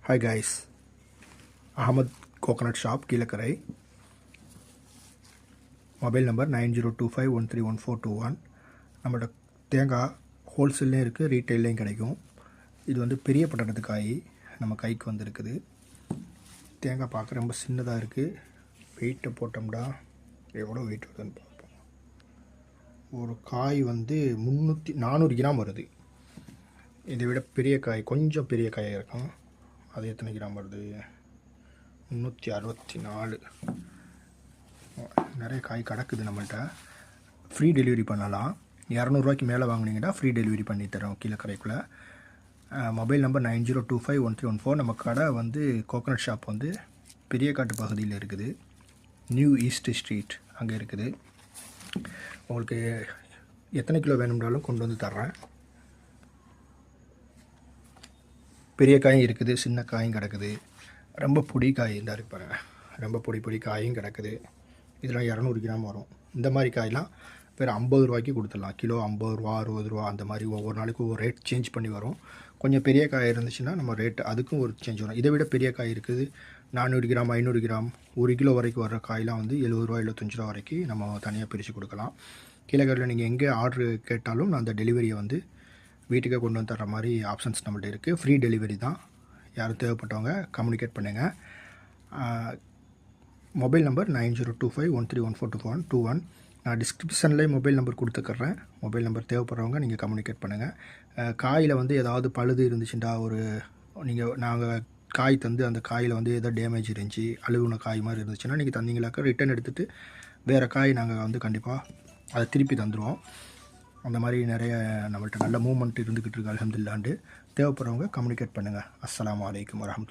Hi guys, Ahmad Coconut Shop, Kilakarai. Mobile number 9025131421. நம்மளோட தேங்காய் ஹோல்சேல்லையும் இருக்குது, ரீட்டைல்லையும் கிடைக்கும். இது வந்து பெரிய பட்டணத்து காய் நம்ம கைக்கு வந்திருக்குது. தேங்காய் பார்க்க ரொம்ப சின்னதாக இருக்குது. வெயிட்டை போட்டோம்னா எவ்வளோ வெயிட் வருதுன்னு பார்ப்போம். ஒரு காய் வந்து 400 கிராம் வருது. இதை விட பெரிய காய், கொஞ்சம் பெரிய காயாக இருக்கும். அது எத்தனை கிராம் வருது? 364. நிறைய காய் கிடக்குது நம்மள்கிட்ட. ஃப்ரீ டெலிவரி பண்ணலாம். 200 மேலே வாங்கினீங்கன்னா ஃப்ரீ டெலிவரி பண்ணி தரோம் கீழக்கரைக்குள்ளே. Mobile number 90251314. நம்ம கடை வந்து கோகனட் ஷாப் வந்து பெரிய காட்டு பகுதியில் இருக்குது. நியூ ஈஸ்ட் ஸ்ட்ரீட் அங்கே இருக்குது. உங்களுக்கு எத்தனை கிலோ வேணும்னாலும் கொண்டு வந்து தர்றேன். பெரிய காயும் இருக்குது, சின்ன காயும் கிடக்குது. ரொம்ப பொடி காய் இந்த இருக்கு பாருங்கள். ரொம்ப பொடி காயும் கிடக்குது. இதில் 200 கிராம் வரும். இந்த மாதிரி காயெலாம் வேறு 50 ரூபாய்க்கு கொடுத்துடலாம். கிலோ 50 ரூபா, 60 ரூபா, அந்த மாதிரி ஒவ்வொரு நாளைக்கு ஒவ்வொரு ரேட் சேஞ்ச் பண்ணி வரும். கொஞ்சம் பெரிய காய் இருந்துச்சுன்னா நம்ம ரேட் அதுக்கும் ஒரு சேஞ்ச் வரும். இதை விட பெரிய காய் இருக்குது. 400 கிராம், 500 கிராம், 1 கிலோ வரைக்கும் வர்ற காயெலாம் வந்து 70 ரூபா, 75 ரூபா வரைக்கும் நம்ம தனியாக பிரித்து கொடுக்கலாம். கீழக்கரையில் நீங்கள் எங்கே ஆர்டரு கேட்டாலும் நான் அந்த டெலிவரியை வந்து வீட்டுக்கே கொண்டு வந்து தர்ற மாதிரி ஆப்ஷன்ஸ் நம்மள்ட்ட இருக்குது. ஃப்ரீ டெலிவரி தான். யாரும் தேவைப்பட்டவங்க கம்யூனிகேட் பண்ணுங்கள். Mobile number 9025131421. நான் டிஸ்கிரிப்ஷன்லேயே மொபைல் நம்பர் கொடுத்துக்கிறேன். மொபைல் நம்பர் தேவைப்படுறவங்க நீங்கள் கம்யூனிகேட் பண்ணுங்கள். காயில் வந்து ஏதாவது பழுது இருந்துச்சுட்டா, நாங்கள் காய் தந்து அந்த காயில் வந்து ஏதோ டேமேஜ் இருந்துச்சு, அழுகுன காய் மாதிரி இருந்துச்சுன்னா நீங்கள் தந்தீங்களாக்கா ரிட்டன் எடுத்துகிட்டு வேறு காய் நாங்கள் வந்து கண்டிப்பாக அதை திருப்பி தந்துடுவோம். அந்த மாதிரி நிறைய நம்மள்ட்ட நல்ல மூவ்மெண்ட் இருந்துக்கிட்டு இருக்கு. அல்ஹம்துலில்லாஹ். தேவைப்படுறவங்க கம்யூனிகேட் பண்ணுங்கள். அஸ்ஸலாமு அலைக்கும் வரஹ்மத்துல்லாஹி.